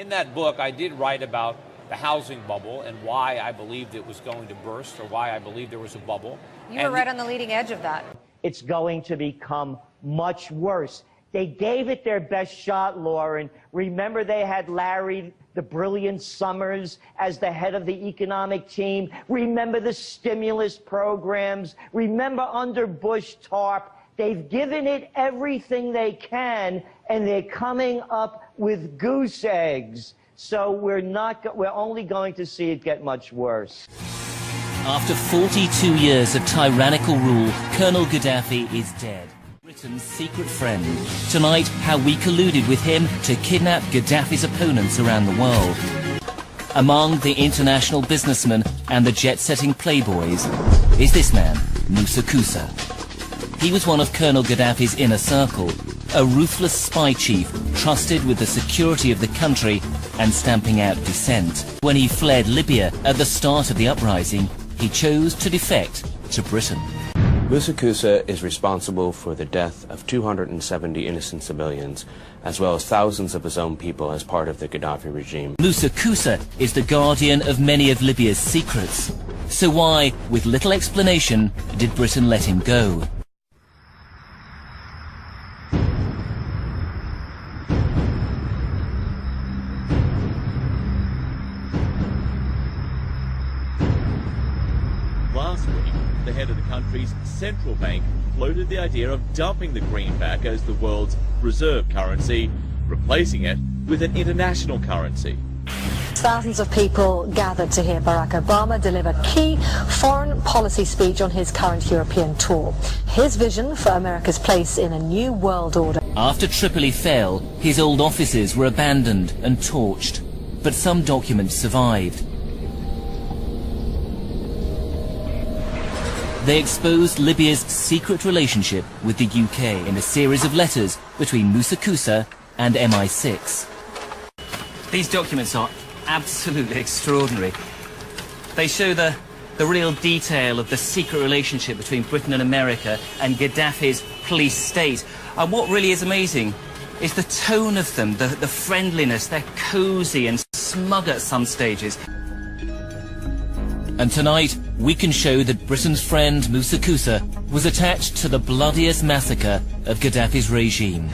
in that book, I did write about the housing bubble and why I believed it was going to burst, or why I believed there was a bubble. You were right on the leading edge of that. It's going to become much worse. They gave it their best shot, Lauren. Remember, they had Larry, the brilliant Summers, as the head of the economic team. Remember the stimulus programs. Remember under Bush TARP. They've given it everything they can, and they're coming up with goose eggs. So we're only going to see it get much worse. After 42 years of tyrannical rule, Colonel Gaddafi is dead. Britain's secret friend. Tonight, how we colluded with him to kidnap Gaddafi's opponents around the world. Among the international businessmen and the jet-setting playboys is this man, Moussa Koussa. He was one of Colonel Gaddafi's inner circle, a ruthless spy chief trusted with the security of the country and stamping out dissent. When he fled Libya at the start of the uprising, he chose to defect to Britain. Moussa Koussa is responsible for the death of 270 innocent civilians, as well as thousands of his own people as part of the Gaddafi regime. Moussa Koussa is the guardian of many of Libya's secrets. So why, with little explanation, did Britain let him go? Last week, the head of the country's central bank floated the idea of dumping the greenback as the world's reserve currency, replacing it with an international currency. Thousands of people gathered to hear Barack Obama deliver key foreign policy speech on his current European tour. His vision for America's place in a new world order. After Tripoli fell, his old offices were abandoned and torched, but some documents survived. They exposed Libya's secret relationship with the UK in a series of letters between Moussa Koussa and MI6. These documents are absolutely extraordinary. They show the real detail of the secret relationship between Britain and America and Gaddafi's police state. And what really is amazing is the tone of them, the friendliness. They're cosy and smug at some stages. And tonight, we can show that Britain's friend Moussa Koussa was attached to the bloodiest massacre of Gaddafi's regime.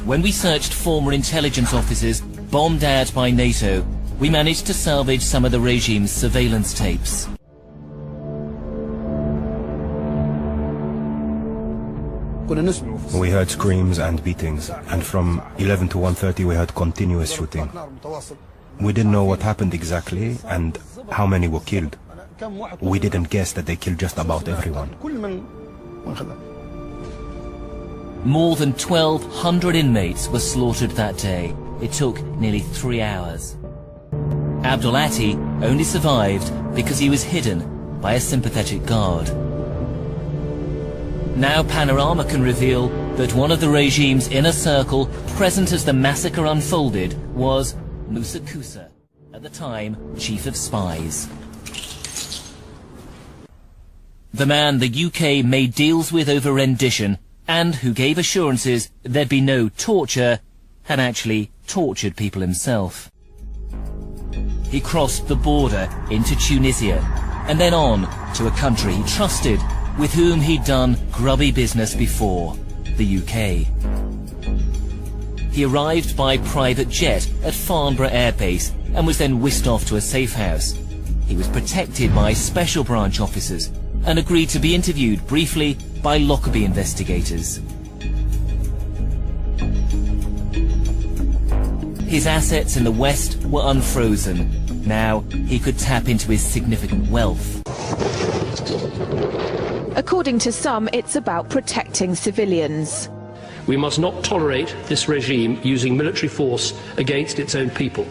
When we searched former intelligence offices bombed out by NATO, we managed to salvage some of the regime's surveillance tapes. We heard screams and beatings, and from 11 to 1:30 we heard continuous shooting. We didn't know what happened exactly and how many were killed. We didn't guess that they killed just about everyone. More than 1,200 inmates were slaughtered that day. It took nearly 3 hours. Abdul Ati only survived because he was hidden by a sympathetic guard. Now Panorama can reveal that one of the regime's inner circle, present as the massacre unfolded, was Moussa Koussa, at the time chief of spies. The man the UK made deals with over rendition, and who gave assurances there'd be no torture, had actually tortured people himself. He crossed the border into Tunisia, and then on to a country he trusted, with whom he'd done grubby business before, the UK. He arrived by private jet at Farnborough Air Base and was then whisked off to a safe house. He was protected by special branch officers and agreed to be interviewed briefly by Lockerbie investigators. His assets in the West were unfrozen. Now he could tap into his significant wealth. According to some, it's about protecting civilians. We must not tolerate this regime using military force against its own people.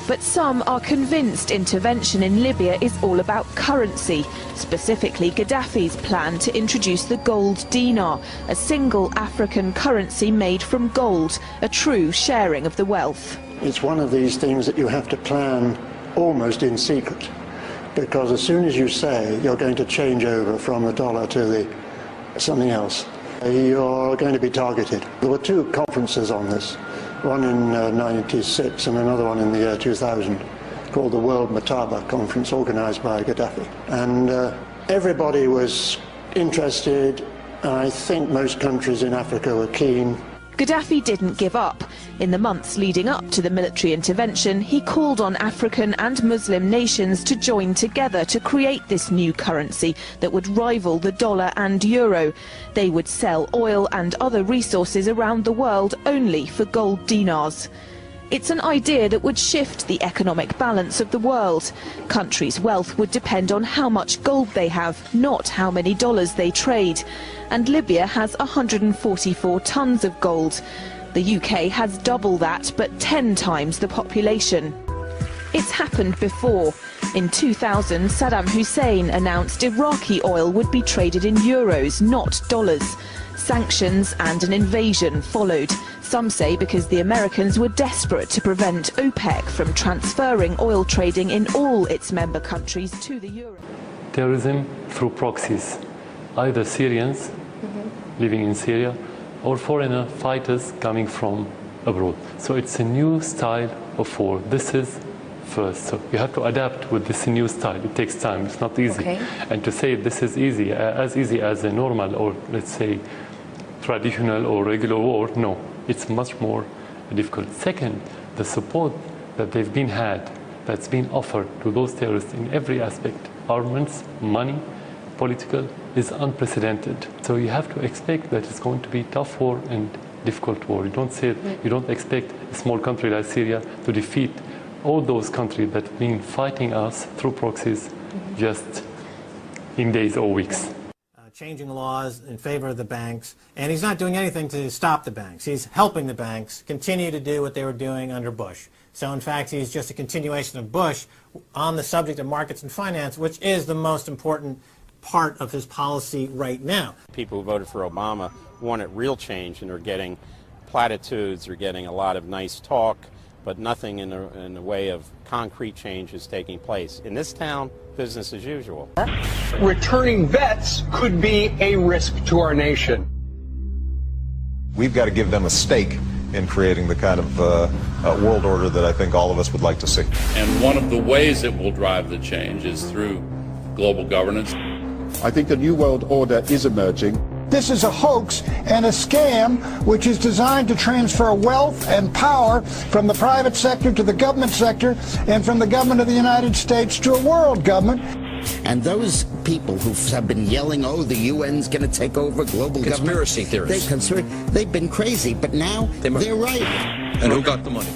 But some are convinced intervention in Libya is all about currency, specifically Gaddafi's plan to introduce the gold dinar, a single African currency made from gold, a true sharing of the wealth. It's one of these things that you have to plan almost in secret, because as soon as you say you're going to change over from the dollar to something else, you're going to be targeted. There were two conferences on this. one in 96 and another one in the year 2000, called the World Mataba Conference, organized by Gaddafi. And everybody was interested. I think most countries in Africa were keen. Gaddafi didn't give up. In the months leading up to the military intervention, he called on African and Muslim nations to join together to create this new currency that would rival the dollar and euro. They would sell oil and other resources around the world only for gold dinars. It's an idea that would shift the economic balance of the world. Countries' wealth would depend on how much gold they have, not how many dollars they trade. And Libya has 144 tons of gold. The UK has double that, but 10 times the population. It's happened before. In 2000, Saddam Hussein announced Iraqi oil would be traded in euros, not dollars. Sanctions and an invasion followed. Some say because the Americans were desperate to prevent OPEC from transferring oil trading in all its member countries to the euro. Terrorism through proxies, either Syrians living in Syria or foreigner fighters coming from abroad. So it's a new style of war. This is first. So you have to adapt with this new style. It takes time. It's not easy. Okay. And to say this is easy as a normal or let's say traditional or regular war, no. It's much more difficult. Second, the support that that's been offered to those terrorists in every aspect, armaments, money, political, is unprecedented. So you have to expect that it's going to be tough war and difficult war. You don't expect a small country like Syria to defeat all those countries that have been fighting us through proxies just in days or weeks. Changing laws in favor of the banks, and he's not doing anything to stop the banks. He's helping the banks continue to do what they were doing under Bush. So in fact, he's just a continuation of Bush on the subject of markets and finance, which is the most important part of his policy right now. People who voted for Obama wanted real change, and they're getting platitudes, they're getting a lot of nice talk, but nothing in the way of concrete change is taking place. In this town, business as usual. Returning vets could be a risk to our nation. We've got to give them a stake in creating the kind of world order that I think all of us would like to see. And one of the ways it will drive the change is through global governance. I think a new world order is emerging. This is a hoax and a scam which is designed to transfer wealth and power from the private sector to the government sector and from the government of the United States to a world government. And those people who have been yelling, oh, the UN's going to take over global Conspiracy government. theorists. They've been crazy, but now they're right. And who got the money?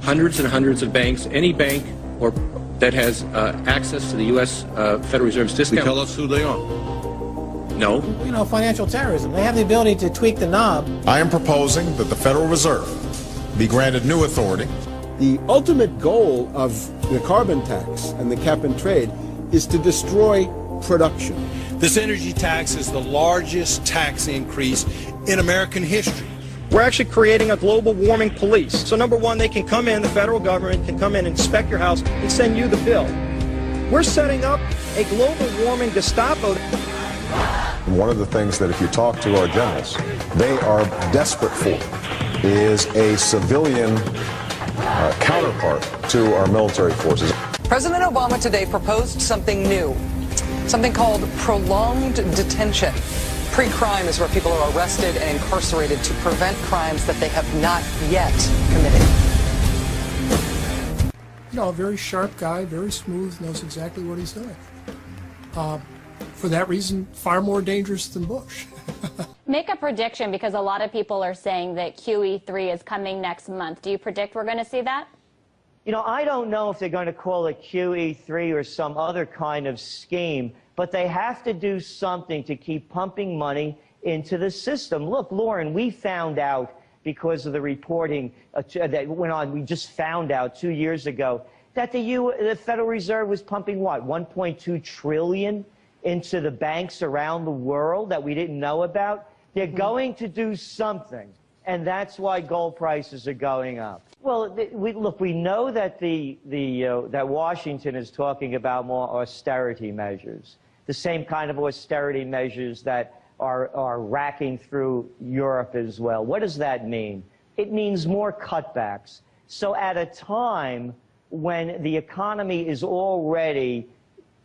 Hundreds and hundreds of banks. Any bank or that has access to the U.S. Federal Reserve's discount. Tell us who they are. No. You know, financial terrorism. They have the ability to tweak the knob. I am proposing that the Federal Reserve be granted new authority. The ultimate goal of the carbon tax and the cap and trade is to destroy production. This energy tax is the largest tax increase in American history. We're actually creating a global warming police. So number one, they can come in, the federal government can come in and inspect your house and send you the bill. We're setting up a global warming Gestapo. One of the things that if you talk to our generals, they are desperate for is a civilian counterpart to our military forces. President Obama today proposed something new, something called prolonged detention. Pre-crime is where people are arrested and incarcerated to prevent crimes that they have not yet committed. You know, a very sharp guy, very smooth, knows exactly what he's doing. For that reason, far more dangerous than Bush. Make a prediction, because a lot of people are saying that QE3 is coming next month. Do you predict we're going to see that? You know, I don't know if they're going to call it QE3 or some other kind of scheme, but they have to do something to keep pumping money into the system. Look, Lauren, we found out because of the reporting that went on, we just found out 2 years ago that the Federal Reserve was pumping what, 1.2 trillion into the banks around the world that we didn't know about. They're going to do something, and that's why gold prices are going up. Well, look, we know that that Washington is talking about more austerity measures, the same kind of austerity measures that are racking through Europe as well. What does that mean? it means more cutbacks. So at a time when the economy is already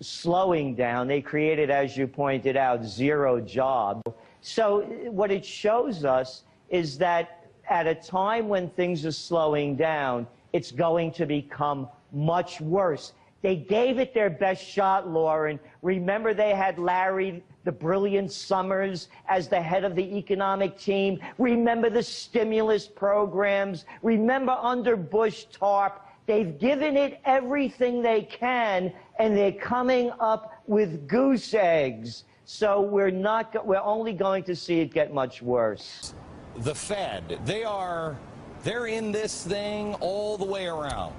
slowing down, they created, as you pointed out, 0 jobs. So what it shows us is that at a time when things are slowing down, it's going to become much worse. They gave it their best shot, Lauren. Remember, they had Larry the Brilliant Summers as the head of the economic team. Remember the stimulus programs. Remember under Bush TARP. They've given it everything they can, and they're coming up with goose eggs. So we're only going to see it get much worse. The Fed, they're in this thing all the way around.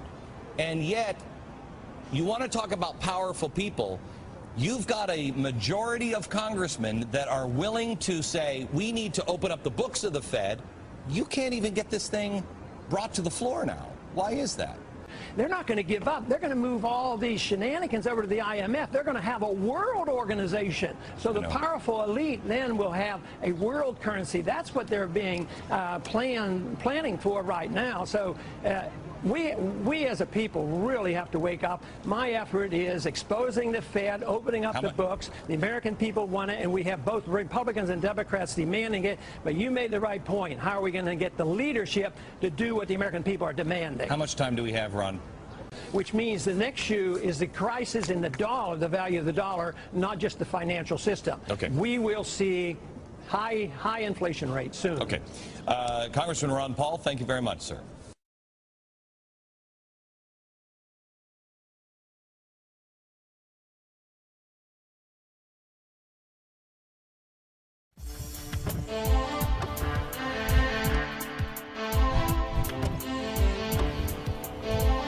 And yet, you want to talk about powerful people. You've got a majority of congressmen that are willing to say, we need to open up the books of the Fed. You can't even get this thing brought to the floor now. Why is that? They're not going to give up. They're going to move all these shenanigans over to the IMF. They're going to have a world organization. So the powerful elite then will have a world currency. That's what they're being planning for right now. So we as a people really have to wake up. My effort is exposing the Fed, opening up the books. The American people want it, and we have both Republicans and Democrats demanding it. But you made the right point. How are we going to get the leadership to do what the American people are demanding? How much time do we have, Ron? Which means the next shoe is the crisis in the dollar, the value of the dollar, not just the financial system. Okay. We will see high inflation rates soon. Okay. Congressman Ron Paul, thank you very much, sir.